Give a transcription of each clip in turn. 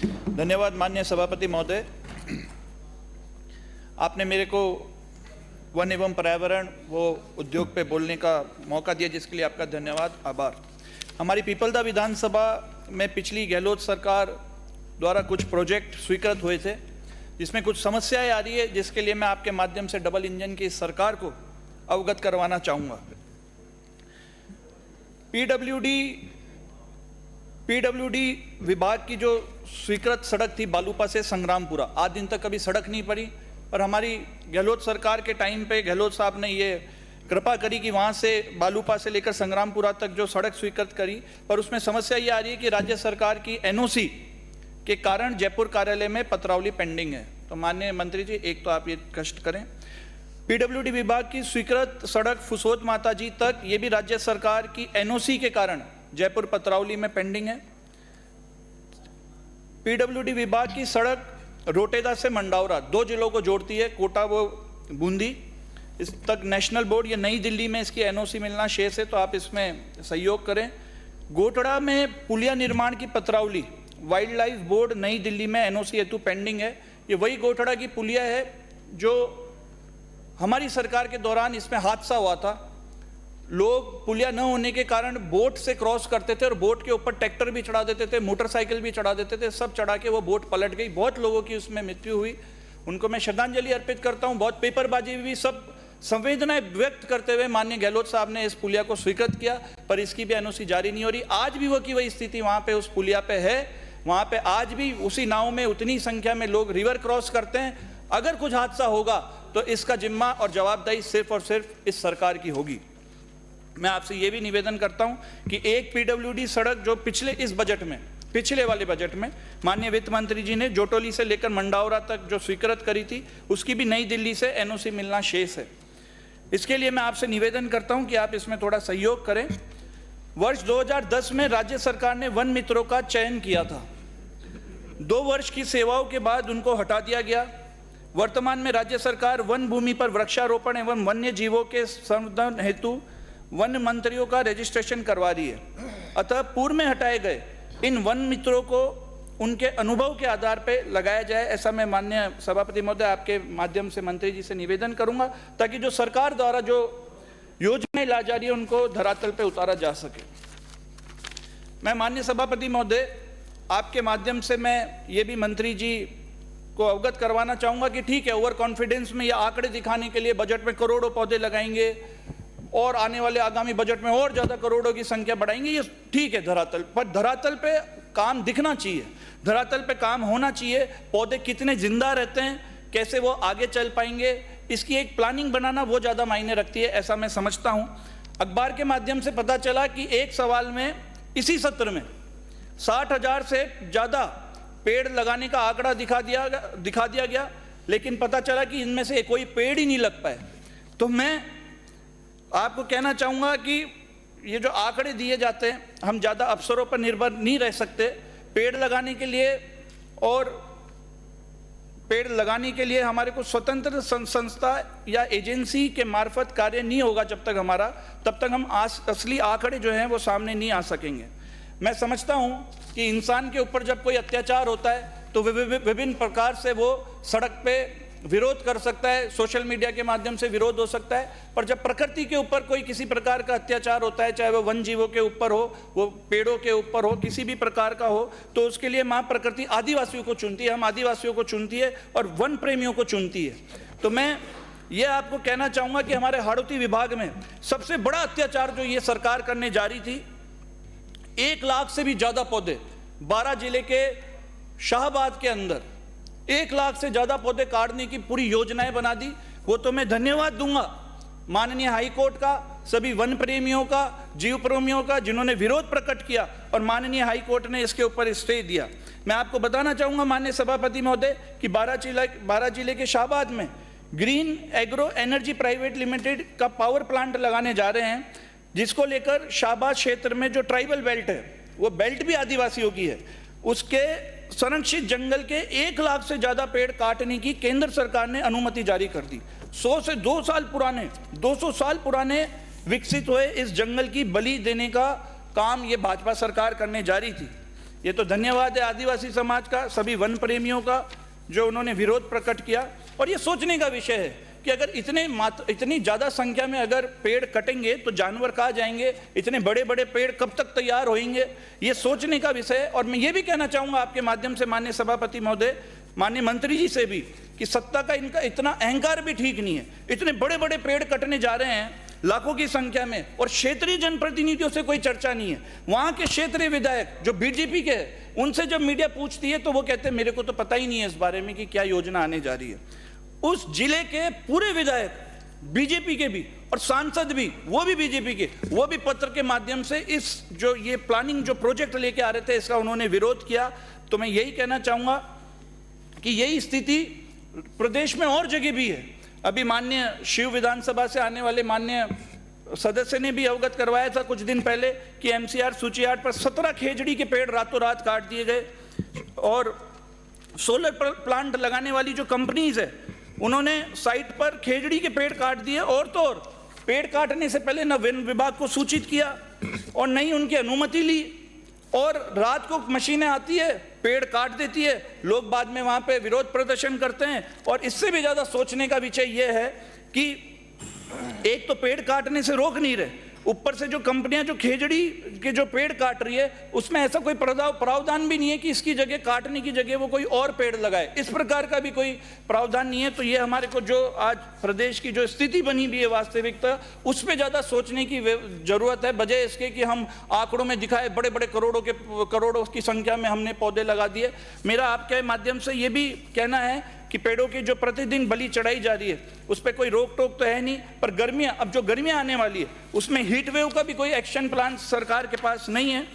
धन्यवाद माननीय सभापति महोदय। आपने मेरे को वन एवं पर्यावरण वो उद्योग पे बोलने का मौका दिया, जिसके लिए आपका धन्यवाद, आभार। हमारी पीपलदा विधानसभा में पिछली गहलोत सरकार द्वारा कुछ प्रोजेक्ट स्वीकृत हुए थे, जिसमें कुछ समस्याएं आ रही है, जिसके लिए मैं आपके माध्यम से डबल इंजन की सरकार को अवगत करवाना चाहूँगा। पीडब्ल्यूडी विभाग की जो स्वीकृत सड़क थी बालूपा से संग्रामपुरा, आज दिन तक कभी सड़क नहीं पड़ी, और हमारी गहलोत सरकार के टाइम पे गहलोत साहब ने ये कृपा करी कि वहाँ से बालूपा से लेकर संग्रामपुरा तक जो सड़क स्वीकृत करी, पर उसमें समस्या ये आ रही है कि राज्य सरकार की एनओसी के कारण जयपुर कार्यालय में पत्रावली पेंडिंग है। तो माननीय मंत्री जी, एक तो आप ये कष्ट करें। पीडब्ल्यूडी विभाग की स्वीकृत सड़क फुसोद माताजी तक, ये भी राज्य सरकार की एनओसी के कारण जयपुर पत्रावली में पेंडिंग है। पीडब्ल्यूडी विभाग की सड़क रोटेदा से मंडावरा, 2 जिलों को जोड़ती है, कोटा वो बूंदी, इस तक नेशनल बोर्ड, ये नई दिल्ली में इसकी एनओसी मिलना शेष है, तो आप इसमें सहयोग करें। गोटड़ा में पुलिया निर्माण की पत्रावली, वाइल्ड लाइफ बोर्ड नई दिल्ली में एनओसी हेतु पेंडिंग है। ये वही गोटड़ा की पुलिया है जो हमारी सरकार के दौरान इसमें हादसा हुआ था। लोग पुलिया न होने के कारण बोट से क्रॉस करते थे और बोट के ऊपर ट्रैक्टर भी चढ़ा देते थे, मोटरसाइकिल भी चढ़ा देते थे, सब चढ़ा के वो बोट पलट गई, बहुत लोगों की उसमें मृत्यु हुई। उनको मैं श्रद्धांजलि अर्पित करता हूँ। बहुत पेपरबाजी भी, सब संवेदनाएं व्यक्त करते हुए माननीय गहलोत साहब ने इस पुलिया को स्वीकृत किया, पर इसकी भी एनओसी जारी नहीं हो रही। आज भी वो की वही स्थिति वहाँ पे उस पुलिया पे है। वहाँ पे आज भी उसी नाव में उतनी संख्या में लोग रिवर क्रॉस करते हैं। अगर कुछ हादसा होगा तो इसका जिम्मा और जवाबदेही सिर्फ और सिर्फ इस सरकार की होगी। मैं आपसे ये भी निवेदन करता हूँ कि एक पीडब्ल्यूडी सड़क जो पिछले वाले बजट में माननीय वित्त मंत्री जी ने जोटोली से लेकर मंडावरा तक जो स्वीकृत करी थी, उसकी भी नई दिल्ली से एनओसी मिलना शेष है। इसके लिए मैं आपसे निवेदन करता हूँ कि आप इसमें थोड़ा सहयोग करें। वर्ष 2010 में राज्य सरकार ने वन मित्रों का चयन किया था। 2 वर्ष की सेवाओं के बाद उनको हटा दिया गया। वर्तमान में राज्य सरकार वन भूमि पर वृक्षारोपण एवं वन्य जीवों के संवर्धन हेतु वन मंत्रियों का रजिस्ट्रेशन करवा रही है। अतः पूर्व में हटाए गए इन वन मित्रों को उनके अनुभव के आधार पर लगाया जाए, ऐसा मैं माननीय सभापति महोदय आपके माध्यम से मंत्री जी से निवेदन करूंगा, ताकि जो सरकार द्वारा जो योजनाएं ला जा रही है उनको धरातल पे उतारा जा सके। मैं माननीय सभापति महोदय आपके माध्यम से मैं ये भी मंत्री जी को अवगत करवाना चाहूँगा कि ठीक है, ओवर कॉन्फिडेंस में ये आंकड़े दिखाने के लिए बजट में करोड़ों पौधे लगाएंगे और आने वाले आगामी बजट में और ज़्यादा करोड़ों की संख्या बढ़ाएंगे, ये ठीक है धरातल पर। धरातल पे काम दिखना चाहिए, धरातल पे काम होना चाहिए। पौधे कितने जिंदा रहते हैं, कैसे वो आगे चल पाएंगे, इसकी एक प्लानिंग बनाना वो ज़्यादा मायने रखती है, ऐसा मैं समझता हूँ। अखबार के माध्यम से पता चला कि एक सवाल में इसी सत्र में 60,000 से ज़्यादा पेड़ लगाने का आंकड़ा दिखा दिया गया, लेकिन पता चला कि इनमें से कोई पेड़ ही नहीं लग पाए। तो मैं आपको कहना चाहूँगा कि ये जो आंकड़े दिए जाते हैं, हम ज़्यादा अफसरों पर निर्भर नहीं रह सकते। पेड़ लगाने के लिए और पेड़ लगाने के लिए हमारे को स्वतंत्र संस्था या एजेंसी के मार्फत कार्य नहीं होगा जब तक हमारा, तब तक हम असली आंकड़े जो हैं वो सामने नहीं आ सकेंगे। मैं समझता हूं कि इंसान के ऊपर जब कोई अत्याचार होता है तो विभिन्न प्रकार से वो सड़क पे विरोध कर सकता है, सोशल मीडिया के माध्यम से विरोध हो सकता है, पर जब प्रकृति के ऊपर कोई किसी प्रकार का अत्याचार होता है, चाहे वो वन जीवों के ऊपर हो, वो पेड़ों के ऊपर हो, किसी भी प्रकार का हो, तो उसके लिए माँ प्रकृति आदिवासियों को चुनती है, हम आदिवासियों को चुनती है और वन प्रेमियों को चुनती है। तो मैं ये आपको कहना चाहूँगा कि हमारे हाड़ौती विभाग में सबसे बड़ा अत्याचार जो ये सरकार करने जा रही थी, 1 लाख से भी ज़्यादा पौधे 12 जिले के शाहबाद के अंदर 1 लाख से ज़्यादा पौधे काटने की पूरी योजनाएं बना दी। वो तो मैं धन्यवाद दूंगा माननीय हाई कोर्ट का, सभी वन प्रेमियों का, जीव प्रेमियों का, जिन्होंने विरोध प्रकट किया और माननीय हाई कोर्ट ने इसके ऊपर स्टे दिया। मैं आपको बताना चाहूँगा माननीय सभापति महोदय कि 12 जिले के शाहबाद में green agro energy private limited का पावर प्लांट लगाने जा रहे हैं, जिसको लेकर शाहबाद क्षेत्र में जो ट्राइबल बेल्ट है, वो बेल्ट भी आदिवासियों की है, उसके संरक्षित जंगल के 1 लाख से ज़्यादा पेड़ काटने की केंद्र सरकार ने अनुमति जारी कर दी। 100 से 200 साल पुराने विकसित हुए इस जंगल की बलि देने का काम ये भाजपा सरकार करने जा रही थी। ये तो धन्यवाद है आदिवासी समाज का, सभी वन प्रेमियों का, जो उन्होंने विरोध प्रकट किया। और ये सोचने का विषय है कि अगर इतनी ज़्यादा संख्या में अगर पेड़ कटेंगे तो जानवर कहाँ जाएंगे, इतने बड़े बड़े पेड़ कब तक तैयार होंगे, ये सोचने का विषय है। और मैं ये भी कहना चाहूँगा आपके माध्यम से माननीय सभापति महोदय, माननीय मंत्री जी से भी, कि सत्ता का इनका इतना अहंकार भी ठीक नहीं है। इतने बड़े बड़े पेड़ कटने जा रहे हैं लाखों की संख्या में, और क्षेत्रीय जनप्रतिनिधियों से कोई चर्चा नहीं है। वहाँ के क्षेत्रीय विधायक जो बीजेपी के हैं, उनसे जब मीडिया पूछती है तो वो कहते हैं मेरे को तो पता ही नहीं है इस बारे में कि क्या योजना आने जा रही है। उस जिले के पूरे विधायक बीजेपी के भी और सांसद भी, वो भी बीजेपी के, वो भी पत्र के माध्यम से इस जो ये प्लानिंग जो प्रोजेक्ट लेके आ रहे थे इसका उन्होंने विरोध किया। तो मैं यही कहना चाहूँगा कि यही स्थिति प्रदेश में और जगह भी है। अभी माननीय शिव विधानसभा से आने वाले माननीय सदस्य ने भी अवगत करवाया था कुछ दिन पहले कि एमसीआर सूची 8 पर 17 खेजड़ी के पेड़ रातों रात काट दिए गए। और सोलर प्लांट लगाने वाली जो कंपनीज है, उन्होंने साइट पर खेजड़ी के पेड़ काट दिए। और तो और पेड़ काटने से पहले न वन विभाग को सूचित किया और न ही उनकी अनुमति ली, और रात को मशीनें आती है, पेड़ काट देती है, लोग बाद में वहाँ पे विरोध प्रदर्शन करते हैं। और इससे भी ज़्यादा सोचने का विषय ये है कि एक तो पेड़ काटने से रोक नहीं रहे, ऊपर से जो कंपनियां जो खेजड़ी के जो पेड़ काट रही है उसमें ऐसा कोई प्रावधान भी नहीं है कि इसकी जगह, काटने की जगह वो कोई और पेड़ लगाए, इस प्रकार का भी कोई प्रावधान नहीं है। तो ये हमारे को जो आज प्रदेश की जो स्थिति बनी हुई है वास्तविकता, उस पर ज़्यादा सोचने की जरूरत है, बजाय इसके कि हम आंकड़ों में दिखाए बड़े बड़े करोड़ों की संख्या में हमने पौधे लगा दिए। मेरा आपके माध्यम से ये भी कहना है कि पेड़ों की जो प्रतिदिन बलि चढ़ाई जा रही है उस पर कोई रोक टोक तो है नहीं, पर गर्मियां, अब जो गर्मियां आने वाली है उसमें हीट वेव का भी कोई एक्शन प्लान सरकार के पास नहीं है।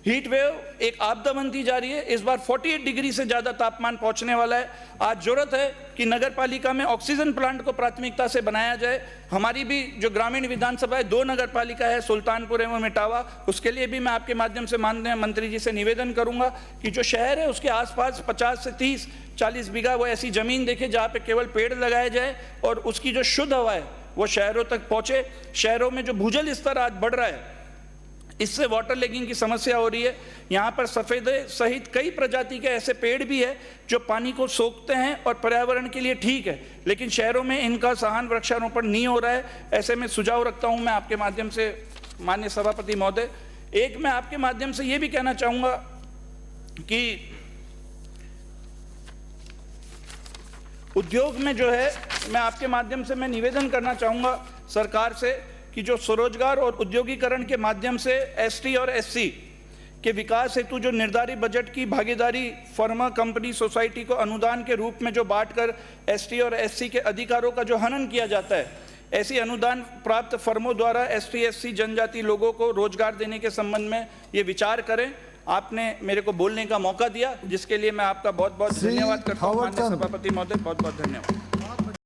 हीट वेव एक आपदा बनती जा रही है, इस बार 48 डिग्री से ज़्यादा तापमान पहुंचने वाला है। आज जरूरत है कि नगर पालिका में ऑक्सीजन प्लांट को प्राथमिकता से बनाया जाए। हमारी भी जो ग्रामीण विधानसभा है, 2 नगर पालिका है, सुल्तानपुर एवं इटावा, उसके लिए भी मैं आपके माध्यम से माननीय मंत्री जी से निवेदन करूंगा कि जो शहर है उसके आसपास 50 से 30-40 बीघा वो ऐसी ज़मीन देखे जहाँ पे केवल पेड़ लगाए जाए और उसकी जो शुद्ध हवा है वो शहरों तक पहुँचे। शहरों में जो भूजल स्तर आज बढ़ रहा है, इससे वाटर लैगिंग की समस्या हो रही है। यहाँ पर सफ़ेदे सहित कई प्रजाति के ऐसे पेड़ भी है जो पानी को सोखते हैं और पर्यावरण के लिए ठीक है, लेकिन शहरों में इनका सहान वृक्षारोपण नहीं हो रहा है। ऐसे में सुझाव रखता हूँ मैं आपके माध्यम से माननीय सभापति महोदय। एक मैं आपके माध्यम से ये भी कहना चाहूँगा कि उद्योग में जो है, मैं आपके माध्यम से मैं निवेदन करना चाहूँगा सरकार से कि जो स्वरोजगार और उद्योगीकरण के माध्यम से एसटी और एससी के विकास हेतु जो निर्धारित बजट की भागीदारी फर्मा, कंपनी, सोसाइटी को अनुदान के रूप में जो बांटकर एसटी और एससी के अधिकारों का जो हनन किया जाता है, ऐसी अनुदान प्राप्त फर्मों द्वारा एसटी एससी जनजाति लोगों को रोजगार देने के संबंध में ये विचार करें। आपने मेरे को बोलने का मौका दिया, जिसके लिए मैं आपका बहुत बहुत धन्यवाद करता हूँ माननीय सभापति महोदय, बहुत बहुत धन्यवाद।